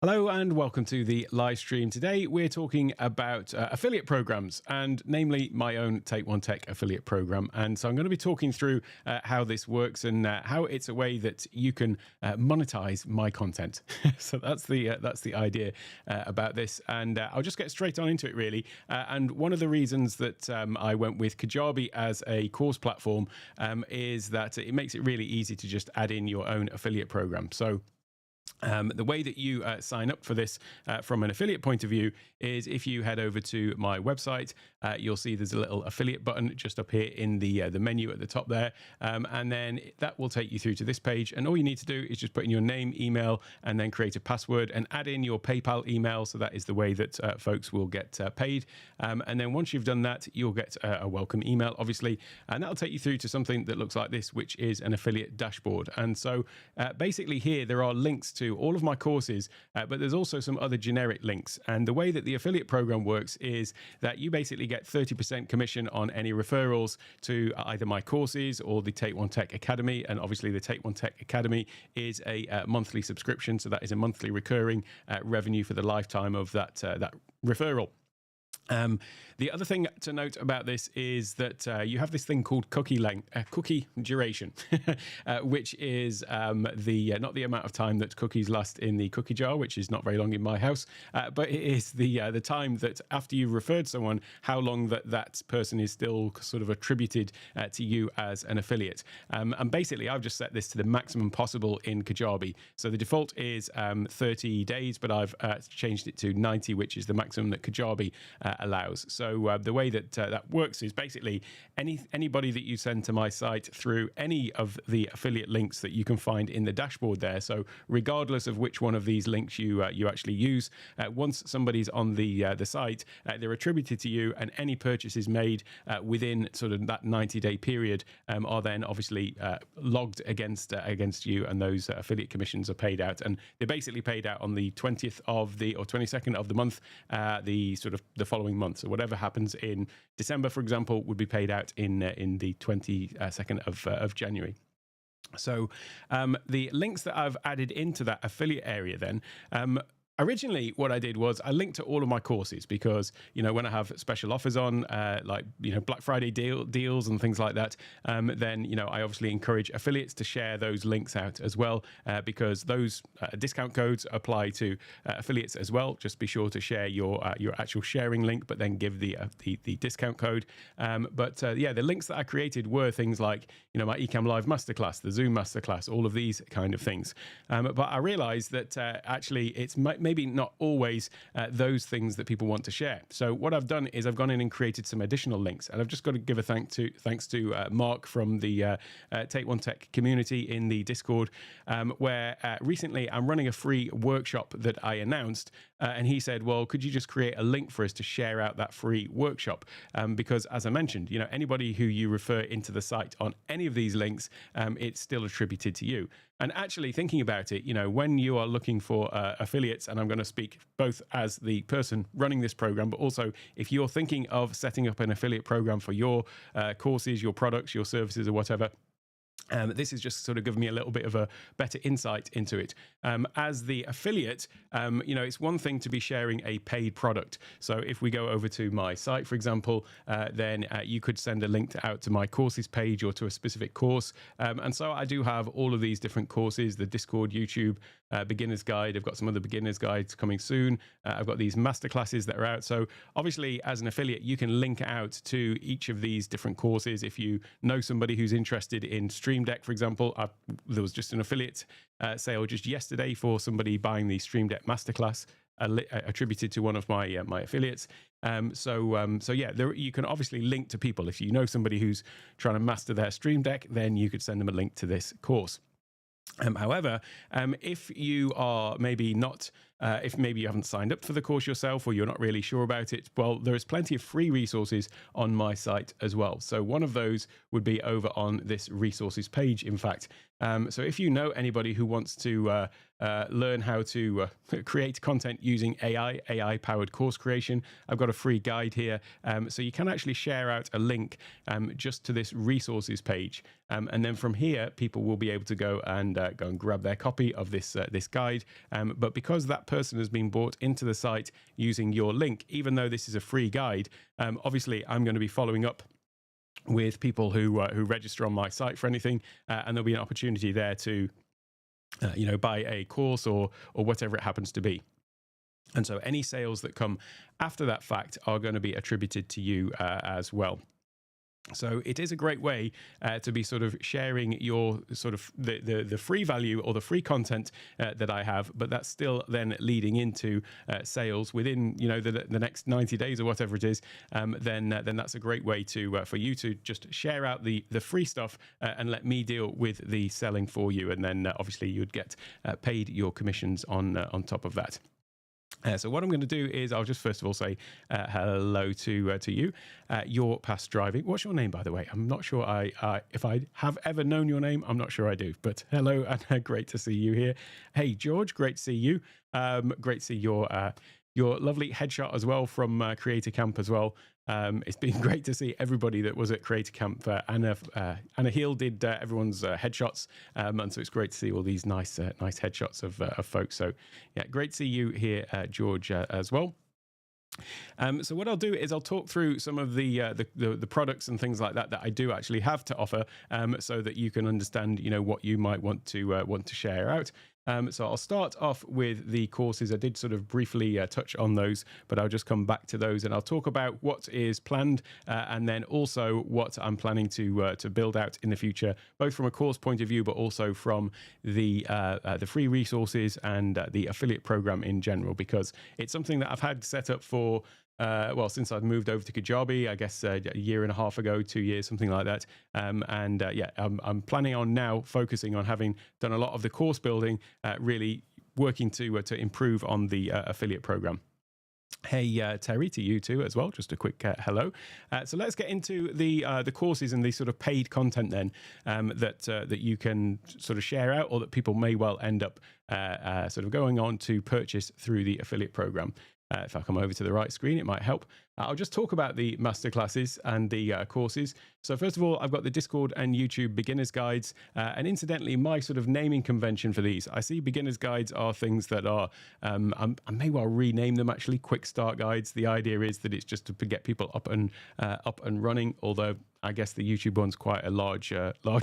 Hello and welcome to the live stream. Today we're talking about affiliate programs, and namely my own Take One Tech affiliate program. And so I'm going to be talking through how this works and how it's a way that you can monetize my content. So that's the idea about this, and I'll just get straight on into it really. And one of the reasons that I went with Kajabi as a course platform is that it makes it really easy to just add in your own affiliate program. So the way that you sign up for this from an affiliate point of view is if you head over to my website, you'll see there's a little affiliate button just up here in the menu at the top there, and then that will take you through to this page. And all you need to do is just put in your name, email, and then create a password and add in your PayPal email. So that is the way that folks will get paid. And then once you've done that, you'll get a welcome email, obviously, and that'll take you through to something that looks like this, which is an affiliate dashboard. And so basically here there are links to all of my courses, but there's also some other generic links. And the way that the affiliate program works is that you basically get 30% commission on any referrals to either my courses or the Take One Tech Academy. And obviously the Take One Tech Academy is a monthly subscription, so that is a monthly recurring revenue for the lifetime of that referral. The other thing to note about this is that you have this thing called cookie duration, which is not the amount of time that cookies last in the cookie jar, which is not very long in my house, but it is the time that after you've referred someone, how long that person is still sort of attributed to you as an affiliate. And basically, I've just set this to the maximum possible in Kajabi. So the default is 30 days, but I've changed it to 90, which is the maximum that Kajabi allows. So the way that that works is basically anybody that you send to my site through any of the affiliate links that you can find in the dashboard there. So regardless of which one of these links you actually use, once somebody's on the site, they're attributed to you, and any purchases made within sort of that 90-day period are then obviously logged against you, and those affiliate commissions are paid out. And they're basically paid out on the 20th of the or 22nd of the month, the following month. So whatever happens in December, for example, would be paid out in the 22nd of January. So the links that I've added into that affiliate area then, originally, what I did was I linked to all of my courses because, when I have special offers on, Black Friday deals and things like that, then, I obviously encourage affiliates to share those links out as well, because those discount codes apply to affiliates as well. Just be sure to share your actual sharing link, but then give the discount code. The links that I created were things like, my Ecamm Live Masterclass, the Zoom Masterclass, all of these kind of things. But I realized that actually it's maybe not always those things that people want to share. So what I've done is I've gone in and created some additional links, and I've just got to give a thanks to Mark from the Take One Tech community in the Discord, where recently I'm running a free workshop that I announced, and he said, well, could you just create a link for us to share out that free workshop? Because as I mentioned, anybody who you refer into the site on any of these links, it's still attributed to you. And actually thinking about it, when you are looking for affiliates, and I'm going to speak both as the person running this program, but also if you're thinking of setting up an affiliate program for your courses, your products, your services, or whatever, this is just sort of giving me a little bit of a better insight into it. As the affiliate, it's one thing to be sharing a paid product. So if we go over to my site, for example, then you could send a link out to my courses page or to a specific course. And so I do have all of these different courses, the Discord, YouTube, beginner's guide. I've got some other beginner's guides coming soon. I've got these masterclasses that are out. So obviously as an affiliate, you can link out to each of these different courses. If you know somebody who's interested in Stream Deck, for example, there was just an affiliate sale just yesterday for somebody buying the Stream Deck Masterclass attributed to one of my my affiliates. You can obviously link to people. If you know somebody who's trying to master their Stream Deck, then you could send them a link to this course. However, if you are maybe not, if maybe you haven't signed up for the course yourself or you're not really sure about it, well, there is plenty of free resources on my site as well. So one of those would be over on this resources page, in fact. So if you know anybody who wants to learn how to create content using AI powered course creation, I've got a free guide here. So you can actually share out a link just to this resources page. And then from here, people will be able to go and grab their copy of this guide. But because that person has been brought into the site using your link, even though this is a free guide, obviously I'm going to be following up with people who register on my site for anything, and there'll be an opportunity there to buy a course or whatever it happens to be. And so any sales that come after that fact are going to be attributed to you as well. So it is a great way to be sort of sharing your sort of the free value or the free content that I have, but that's still then leading into sales within the next 90 days or whatever it is. Then that's a great way to for you to just share out the free stuff and let me deal with the selling for you, and then obviously you'd get paid your commissions on top of that. So what I'm going to do is I'll just first of all say hello to you. Your past driving. What's your name, by the way? I'm not sure if I have ever known your name. I'm not sure I do. But hello, and great to see you here. Hey, George, great to see you. Great to see your lovely headshot as well from Creator Camp as well. It's been great to see everybody that was at Creator Camp. Anna Heel did everyone's headshots, and so it's great to see all these nice headshots of folks. So yeah, great to see you here, George, as well. So what I'll do is I'll talk through some of the products and things like that I do actually have to offer, so that you can understand what you might want to share out. So I'll start off with the courses. I did sort of briefly touch on those, but I'll just come back to those and I'll talk about what is planned, and then also what I'm planning to build out in the future, both from a course point of view, but also from the free resources and the affiliate program in general, because it's something that I've had set up for since I've moved over to Kajabi, I guess a year and a half ago, 2 years, something like that. I'm planning on now focusing on having done a lot of the course building, really working to improve on the affiliate program. Hey, Terry, to you too as well. Just a quick hello. So let's get into the courses and the sort of paid content then that you can sort of share out, or that people may well end up sort of going on to purchase through the affiliate program. If I come over to the right screen, it might help. I'll just talk about the masterclasses and the courses. So first of all, I've got the Discord and YouTube beginners guides. And incidentally, my sort of naming convention for these, I see beginners guides are things that are, I may well rename them actually quick start guides. The idea is that it's just to get people up and running, although I guess the YouTube one's quite a large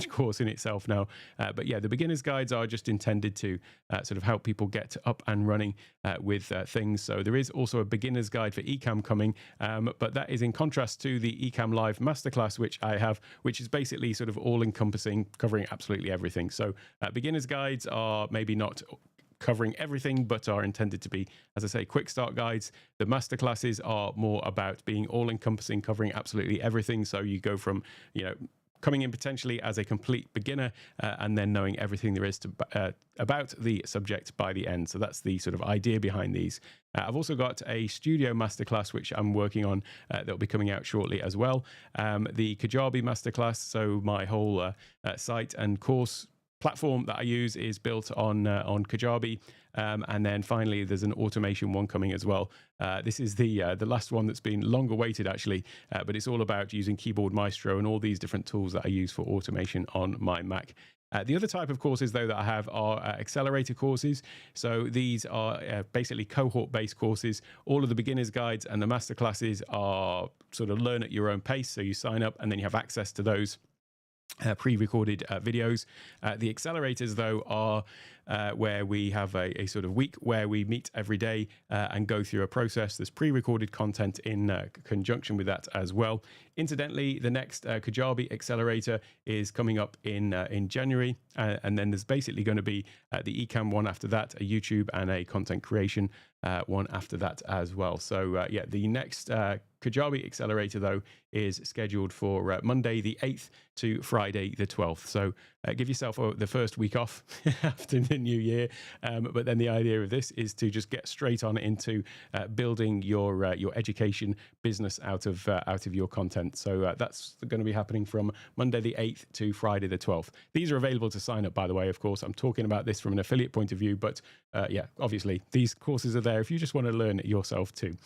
course in itself now. But yeah, the beginners guides are just intended to sort of help people get up and running with things. So there is also a beginners guide for Ecamm coming, but that is in contrast to the Ecamm Live Masterclass, which I have, which is basically sort of all-encompassing, covering absolutely everything. So beginners guides are maybe not covering everything, but are intended to be, as I say, quick start guides. The masterclasses are more about being all-encompassing, covering absolutely everything. So you go from, coming in potentially as a complete beginner and then knowing everything there is to about the subject by the end. So that's the sort of idea behind these. I've also got a studio masterclass, which I'm working on, that will be coming out shortly as well. The Kajabi masterclass, so my whole site and course platform that I use is built on Kajabi. And then finally, there's an automation one coming as well. This is the last one that's been long awaited, actually, but it's all about using Keyboard Maestro and all these different tools that I use for automation on my Mac. The other type of courses, though, that I have are accelerator courses. So these are basically cohort-based courses. All of the beginners guides and the masterclasses are sort of learn at your own pace. So you sign up and then you have access to those pre-recorded videos. The accelerators, though, are where we have a sort of week where we meet every day and go through a process. There's pre-recorded content in conjunction with that as well. Incidentally, the next Kajabi accelerator is coming up in January, and then there's basically going to be the Ecamm one after that, a YouTube and a content creation one after that as well. So yeah, the next Kajabi accelerator, though, is scheduled for Monday the 8th to Friday the 12th. So give yourself the first week off after the new year. But then the idea of this is to just get straight on into building your education business out of your content. So that's going to be happening from Monday the 8th to Friday the 12th. These are available to sign up, by the way. Of course, I'm talking about this from an affiliate point of view, but yeah, obviously these courses are there if you just want to learn it yourself too.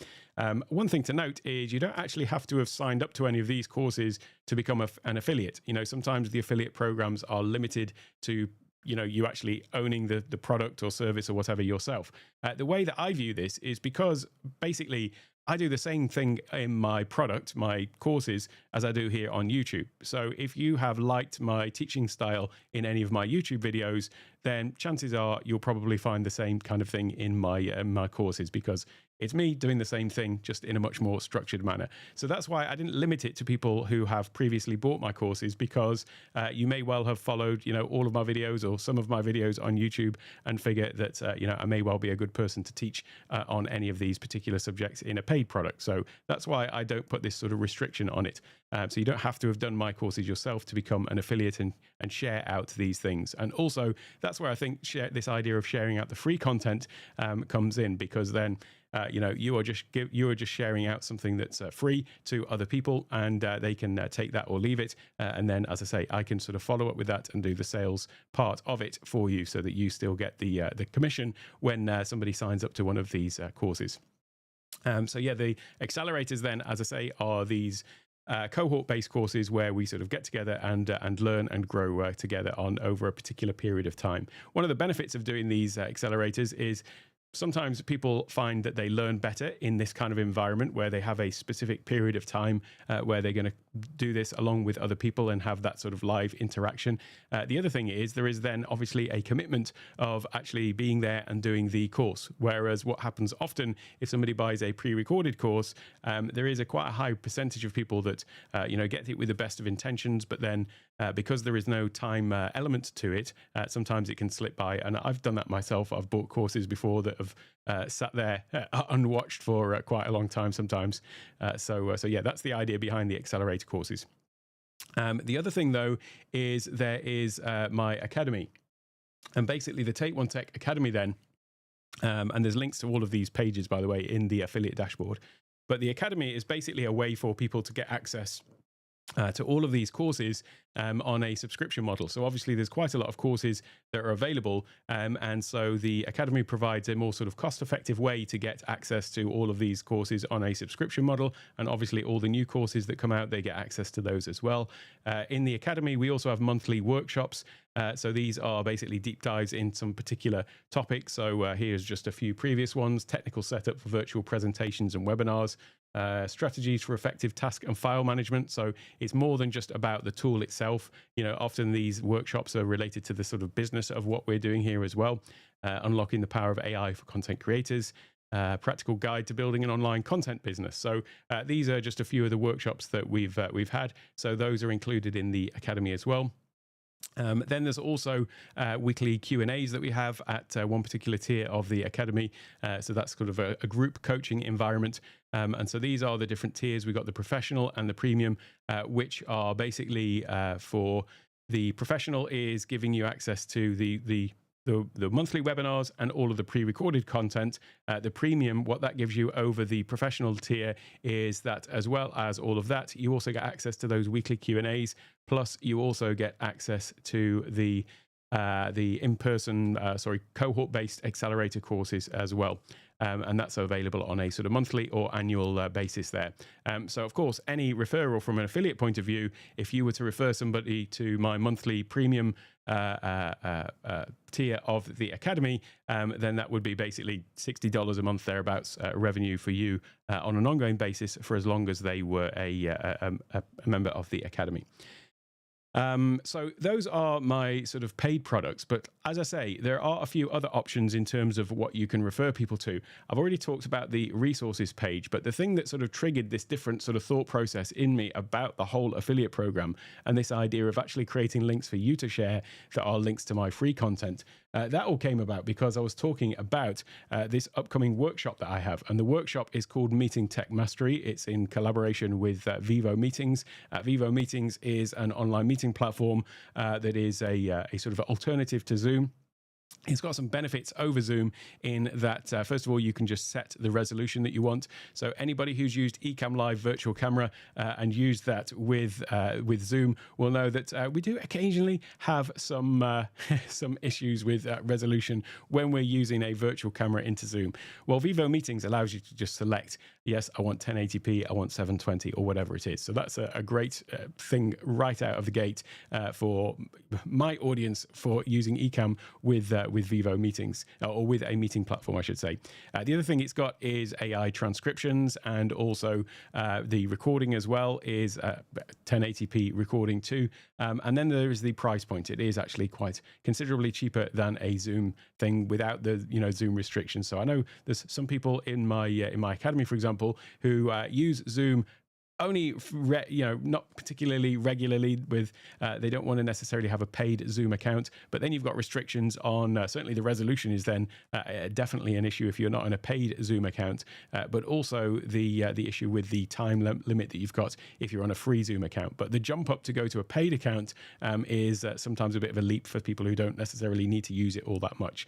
One thing to note is you don't actually have to have signed up to any of these courses to become an affiliate. You know, sometimes the affiliate programs are limited to you actually owning the product or service or whatever yourself. The way that I view this is because basically I do the same thing in my product, my courses, as I do here on YouTube. So if you have liked my teaching style in any of my YouTube videos, then chances are you'll probably find the same kind of thing in my courses, because it's me doing the same thing, just in a much more structured manner. So that's why I didn't limit it to people who have previously bought my courses, because you may well have followed, all of my videos or some of my videos on YouTube and figure that, I may well be a good person to teach on any of these particular subjects in a paid product. So that's why I don't put this sort of restriction on it. So you don't have to have done my courses yourself to become an affiliate and share out these things. And also, that's where I think this idea of sharing out the free content comes in, because then you are just sharing out something that's free to other people, and they can take that or leave it. And then, as I say, I can sort of follow up with that and do the sales part of it for you, so that you still get the commission when somebody signs up to one of these courses. So yeah, the accelerators then, as I say, are these cohort-based courses where we sort of get together and learn and grow together over a particular period of time. One of the benefits of doing these accelerators is sometimes people find that they learn better in this kind of environment where they have a specific period of time where they're going to do this along with other people and have that sort of live interaction. The other thing is there is then obviously a commitment of actually being there and doing the course. Whereas what happens often if somebody buys a pre-recorded course, there is quite a high percentage of people that get it with the best of intentions, but then because there is no time element to it, sometimes it can slip by. And I've done that myself. I've bought courses before that have sat there unwatched for quite a long time sometimes. So yeah, that's the idea behind the accelerator courses. The other thing, though, is there is my academy. And basically the Take One Tech Academy then, and there's links to all of these pages, by the way, in the affiliate dashboard. But the academy is basically a way for people to get access to all of these courses on a subscription model. So obviously there's quite a lot of courses that are available, and so the Academy provides a more sort of cost-effective way to get access to all of these courses on a subscription model, and obviously all the new courses that come out, they get access to those as well. In the Academy, we also have monthly workshops. So these are basically deep dives in some particular topics. So here's just a few previous ones: technical setup for virtual presentations and webinars, strategies for effective task and file management. So it's more than just about the tool itself. Often these workshops are related to the sort of business of what we're doing here as well. Unlocking the power of AI for content creators, practical guide to building an online content business. So these are just a few of the workshops that we've had. So those are included in the Academy as well. Then there's also weekly Q&As that we have at one particular tier of the Academy. So that's sort of a group coaching environment. And so these are the different tiers. We've got the professional and the premium, which are basically for the professional is giving you access to the monthly webinars and all of the pre-recorded content. The premium, what that gives you over the professional tier is that, as well as all of that, you also get access to those weekly Q&As. Plus, you also get access to the in-person, cohort-based accelerator courses as well. And that's available on a sort of monthly or annual basis there. So, of course, any referral from an affiliate point of view, if you were to refer somebody to my monthly premium tier of the Academy, then that would be basically $60 a month thereabouts revenue for you on an ongoing basis for as long as they were a member of the Academy. So those are my sort of paid products. But as I say, there are a few other options in terms of what you can refer people to. I've already talked about the resources page, but the thing that sort of triggered this different sort of thought process in me about the whole affiliate program and this idea of actually creating links for you to share that are links to my free content, that all came about because I was talking about this upcoming workshop that I have. And the workshop is called Meeting Tech Mastery. It's in collaboration with Vivo Meetings. Vivo Meetings is an online meeting platform that is a sort of alternative to Zoom. It's got some benefits over Zoom in that, first of all, you can just set the resolution that you want. So anybody who's used Ecamm Live Virtual Camera and used that with Zoom will know that we do occasionally have some some issues with resolution when we're using a virtual camera into Zoom. Well, Vivo Meetings allows you to just select, yes, I want 1080p, I want 720, or whatever it is. So that's a great thing right out of the gate for my audience for using Ecamm with Vivo Meetings, or with a meeting platform, I should say. The other thing it's got is AI transcriptions, and also the recording as well is 1080p recording too. And then there is the price point. It is actually quite considerably cheaper than a Zoom thing without the Zoom restrictions. So I know there's some people in my academy, for example, who use Zoom only not particularly regularly. With they don't want to necessarily have a paid Zoom account, but then you've got restrictions on certainly the resolution is then definitely an issue if you're not in a paid Zoom account, but also the issue with the time limit that you've got if you're on a free Zoom account. But the jump up to go to a paid account is sometimes a bit of a leap for people who don't necessarily need to use it all that much.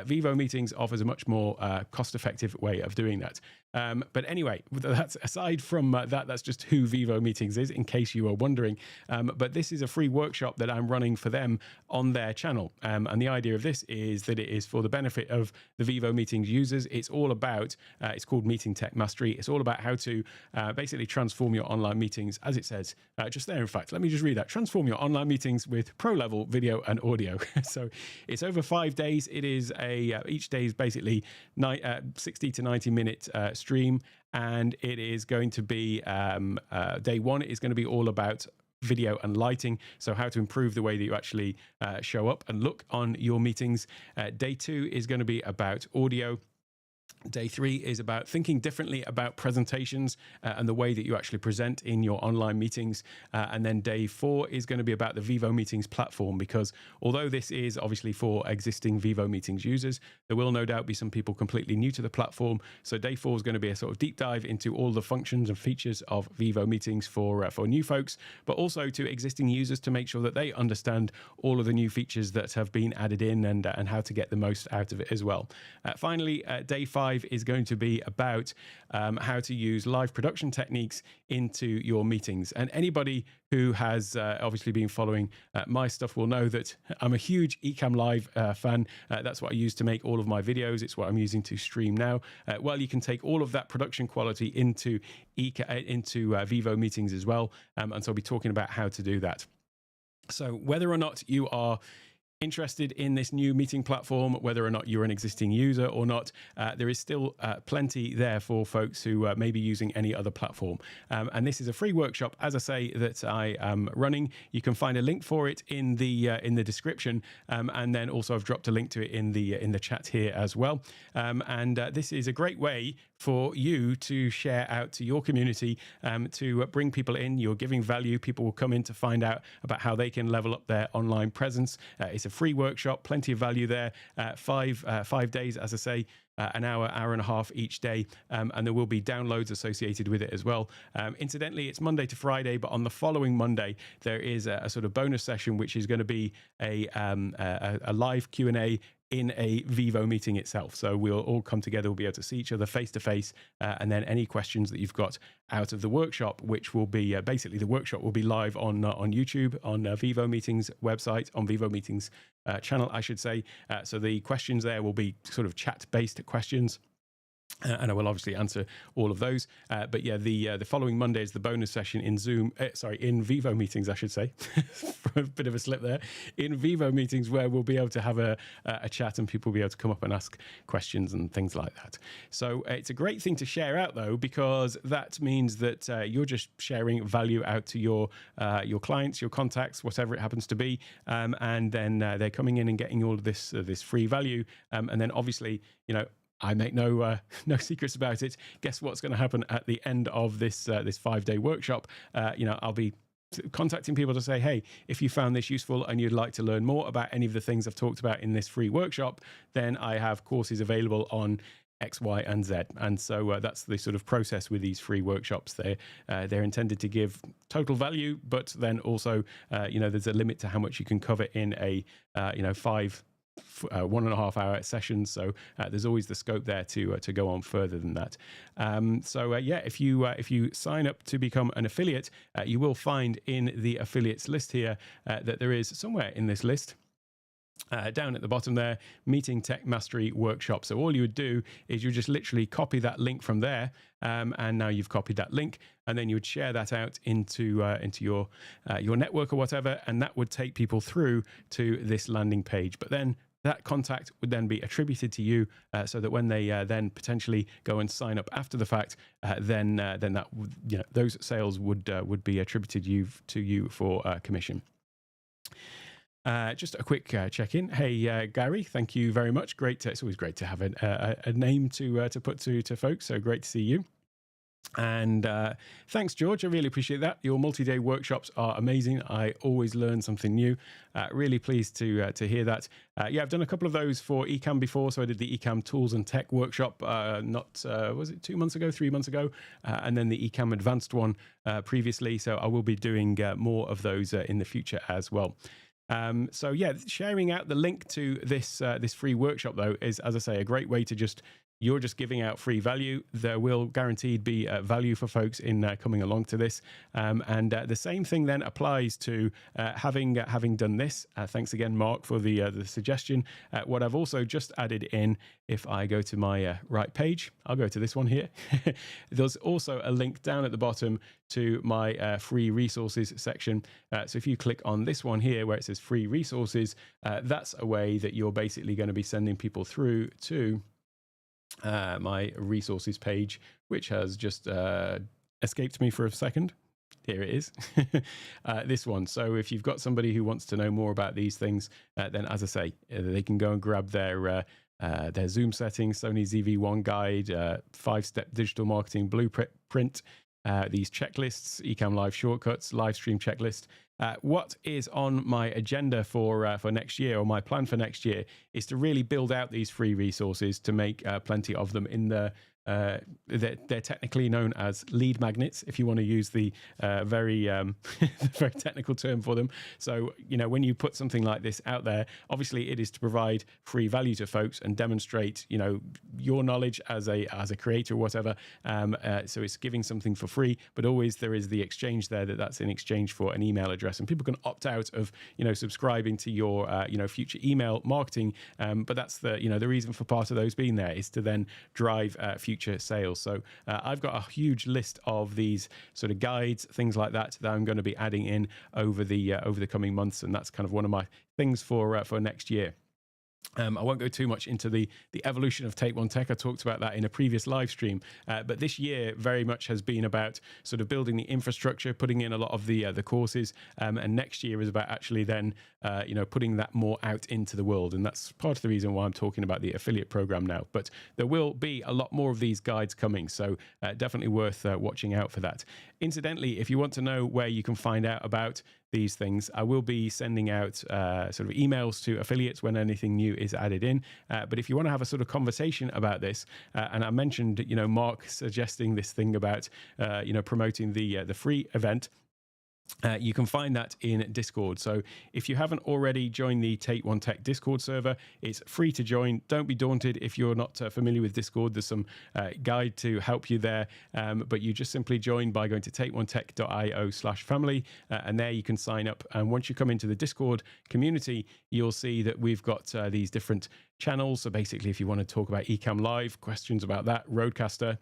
Vivo Meetings offers a much more cost-effective way of doing that. But anyway, that's aside from that's just who Vivo Meetings is, in case you are wondering. But this is a free workshop that I'm running for them on their channel. And the idea of this is that it is for the benefit of the Vivo Meetings users. It's all about, it's called Meeting Tech Mastery. It's all about how to basically transform your online meetings, as it says just there. In fact, let me just read that. Transform your online meetings with pro-level video and audio. So it's over 5 days. It is each day is basically 60 to 90 minute stream, and it is going to be day one is going to be all about video and lighting, so how to improve the way that you actually show up and look on your meetings. Day two is going to be about audio. Day three is about thinking differently about presentations and the way that you actually present in your online meetings. And then day four is going to be about the Vivo Meetings platform, because although this is obviously for existing Vivo Meetings users, there will no doubt be some people completely new to the platform. So day four is going to be a sort of deep dive into all the functions and features of Vivo Meetings for new folks, but also to existing users to make sure that they understand all of the new features that have been added in and how to get the most out of it as well. Finally, day five is going to be about how to use live production techniques into your meetings. And anybody who has obviously been following my stuff will know that I'm a huge Ecamm Live fan. That's what I use to make all of my videos. It's what I'm using to stream now. Well, you can take all of that production quality into Vivo Meetings as well. And so I'll be talking about how to do that. So whether or not you are interested in this new meeting platform, whether or not you're an existing user or not, there is still plenty there for folks who may be using any other platform. And this is a free workshop, as I say, that I am running. You can find a link for it in the description, and then also I've dropped a link to it in the chat here as well. And this is a great way for you to share out to your community, to bring people in. You're giving value. People will come in to find out about how they can level up their online presence. It's a free workshop, plenty of value there. 5 days, as I say, an hour and a half each day, and there will be downloads associated with it as well. Incidentally, it's Monday to Friday, but on the following Monday there is a sort of bonus session, which is going to be a live Q&A in a Vivo meeting itself. So we'll all come together, we'll be able to see each other face to face, and then any questions that you've got out of the workshop, which will be basically the workshop will be live on YouTube, on Vivo Meetings website, on Vivo Meetings channel, I should say. So the questions there will be sort of chat-based questions. And I will obviously answer all of those. But yeah, the following Monday is the bonus session in in Vivo Meetings, I should say. A bit of a slip there. In Vivo Meetings, where we'll be able to have a chat and people will be able to come up and ask questions and things like that. So it's a great thing to share out, though, because that means that you're just sharing value out to your clients, your contacts, whatever it happens to be, and then they're coming in and getting all of this free value, and then obviously, I make no secrets about it. Guess what's going to happen at the end of this 5-day workshop? I'll be contacting people to say, hey, if you found this useful and you'd like to learn more about any of the things I've talked about in this free workshop, then I have courses available on X, Y, and Z. And so that's the sort of process with these free workshops. They're intended to give total value, but then also, there's a limit to how much you can cover in a 5 1.5 hour sessions. So there's always the scope there to go on further than that. Yeah, if you sign up to become an affiliate, you will find in the affiliates list here that there is somewhere in this list, down at the bottom there, Meeting Tech Mastery Workshop. So all you would do is you just literally copy that link from there, and now you've copied that link, and then you would share that out into your network or whatever, and that would take people through to this landing page. But then that contact would then be attributed to you, so that when they then potentially go and sign up after the fact, then that those sales would be attributed to you for commission. Just a quick check-in. Hey, Gary, thank you very much. Great. It's always great to have a name to put to folks. So great to see you. And thanks, George. I really appreciate that. Your multi-day workshops are amazing. I always learn something new. Really pleased to hear that. Yeah, I've done a couple of those for Ecamm before. So I did the Ecamm Tools and Tech workshop, was it 2 months ago, 3 months ago? And then the Ecamm Advanced one previously. So I will be doing more of those in the future as well. So yeah, sharing out the link to this free workshop though is, as I say, a great way to you're just giving out free value. There will guaranteed be value for folks in coming along to this. And the same thing then applies to having done this. Thanks again, Mark, for the suggestion. What I've also just added in, if I go to my right page, I'll go to this one here. There's also a link down at the bottom to my free resources section. So if you click on this one here where it says free resources, that's a way that you're basically going to be sending people through to my resources page, which has just escaped me for a second. Here it is. This one. So if you've got somebody who wants to know more about these things, then as I say, they can go and grab their Zoom settings, Sony ZV-1 guide, 5-step digital marketing blueprint, these checklists, Ecamm Live shortcuts, live stream checklist. What is on my agenda for next year, or my plan for next year, is to really build out these free resources to make plenty of them in the they're technically known as lead magnets, if you want to use the very very technical term for them. So, when you put something like this out there, obviously it is to provide free value to folks and demonstrate, your knowledge as a creator or whatever. So it's giving something for free, but always there is the exchange there that's in exchange for an email address, and people can opt out of, subscribing to your, future email marketing. But that's the reason for part of those being there is to then drive future sales. So I've got a huge list of these sort of guides, things like that I'm going to be adding in over the coming months, and that's kind of one of my things for next year. I won't go too much into the evolution of Take One Tech. I talked about that in a previous live stream. But this year very much has been about sort of building the infrastructure, putting in a lot of the courses. And next year is about actually then, putting that more out into the world. And that's part of the reason why I'm talking about the affiliate program now. But there will be a lot more of these guides coming. So definitely worth watching out for that. Incidentally, if you want to know where you can find out about these things, I will be sending out sort of emails to affiliates when anything new is added in. But if you want to have a sort of conversation about this, and I mentioned, Mark suggesting this thing about, promoting the free event. You can find that in Discord. So if you haven't already joined the Take One Tech Discord server, it's free to join. Don't be daunted if you're not familiar with Discord. There's some guide to help you there. But you just simply join by going to takeonetech.io/family. And there you can sign up. And once you come into the Discord community, you'll see that we've got these different channels. So basically, if you want to talk about Ecamm Live, questions about that, Roadcaster,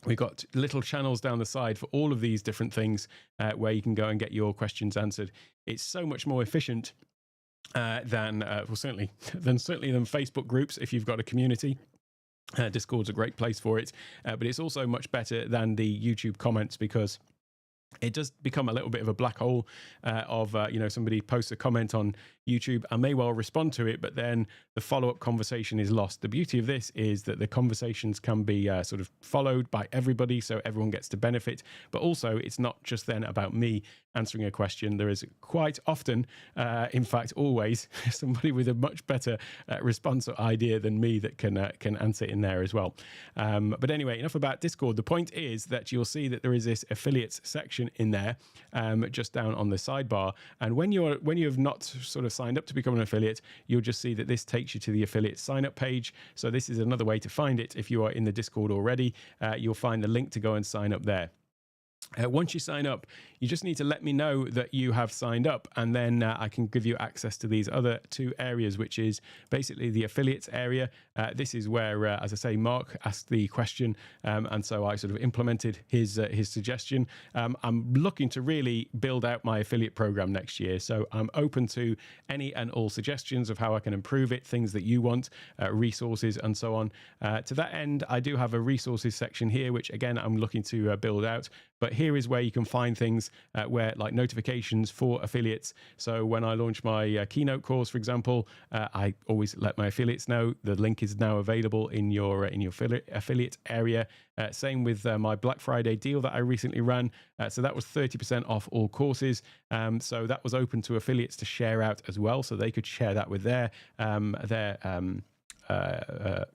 we've got little channels down the side for all of these different things where you can go and get your questions answered. It's so much more efficient than Facebook groups if you've got a community. Discord's a great place for it, but it's also much better than the YouTube comments, because it does become a little bit of a black hole of, somebody posts a comment on YouTube. I may well respond to it, but then the follow-up conversation is lost. The beauty of this is that the conversations can be sort of followed by everybody, so everyone gets to benefit. But also, it's not just then about me answering a question. There is quite often, in fact, always somebody with a much better response or idea than me that can answer in there as well. But anyway, enough about Discord. The point is that you'll see that there is this affiliates section in there, just down on the sidebar. And when you have not sort of have signed up to become an affiliate, you'll just see that this takes you to the affiliate sign up page. So this is another way to find it. If you are in the Discord already, you'll find the link to go and sign up there. Once you sign up, you just need to let me know that you have signed up, and then I can give you access to these other two areas, which is basically the affiliates area. This is where, as I say, Mark asked the question, and so I sort of implemented his suggestion. I'm looking to really build out my affiliate program next year, so I'm open to any and all suggestions of how I can improve it, things that you want, resources, and so on. To that end, I do have a resources section here, which again I'm looking to build out. But here is where you can find things where, like, notifications for affiliates. So when I launch my keynote course, for example, I always let my affiliates know. The link is now available in your affiliate area. Same with my Black Friday deal that I recently ran. So that was 30% off all courses. So that was open to affiliates to share out as well. So they could share that with their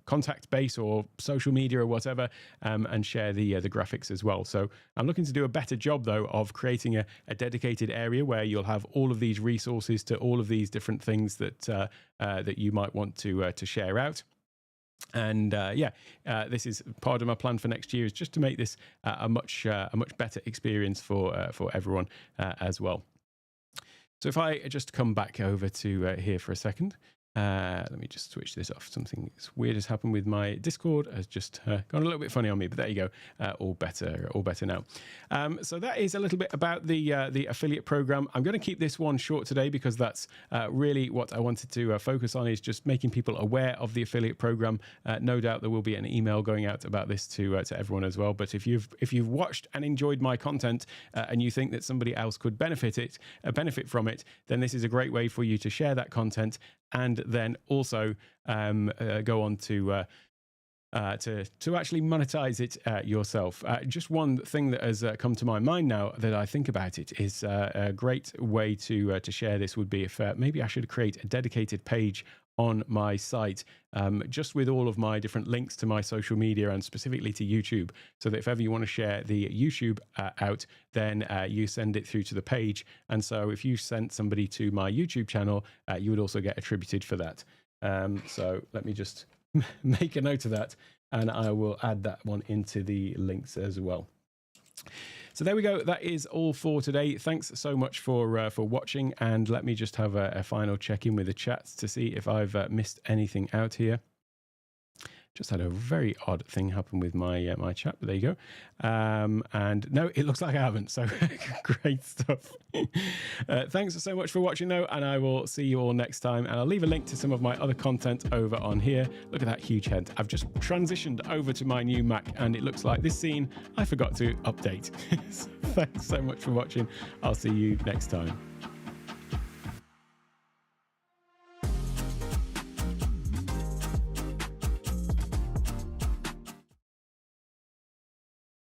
contact base or social media or whatever, and share the graphics as well. So I'm looking to do a better job, though, of creating a dedicated area where you'll have all of these resources to all of these different things that that you might want to share out. And this is part of my plan for next year, is just to make this a much better experience for everyone as well. So if I just come back over to here for a second. Let me just switch this off. Something weird has happened with my Discord. Has just gone a little bit funny on me, but there you go. All better now. So that is a little bit about the affiliate program. I'm going to keep this one short today because that's really what I wanted to focus on, is just making people aware of the affiliate program. No doubt there will be an email going out about this to everyone as well. But if you've watched and enjoyed my content and you think that somebody else could benefit from it, then this is a great way for you to share that content, and then also go on to actually monetize it yourself. Just one thing that has come to my mind now that I think about it is a great way to share this would be if maybe I should create a dedicated page on my site, just with all of my different links to my social media and specifically to YouTube, so that if ever you want to share the YouTube out, then you send it through to the page. And so if you sent somebody to my YouTube channel, you would also get attributed for that. So let me just make a note of that, and I will add that one into the links as well. So there we go. That is all for today. Thanks so much for watching, and let me just have a final check-in with the chats to see if I've missed anything out here. Just had a very odd thing happen with my my chat, but there you go. And no, it looks like I haven't. So great stuff. Thanks so much for watching, though, and I will see you all next time. And I'll leave a link to some of my other content over on here. Look at that huge head. I've just transitioned over to my new Mac, and it looks like this scene I forgot to update. So thanks so much for watching. I'll see you next time.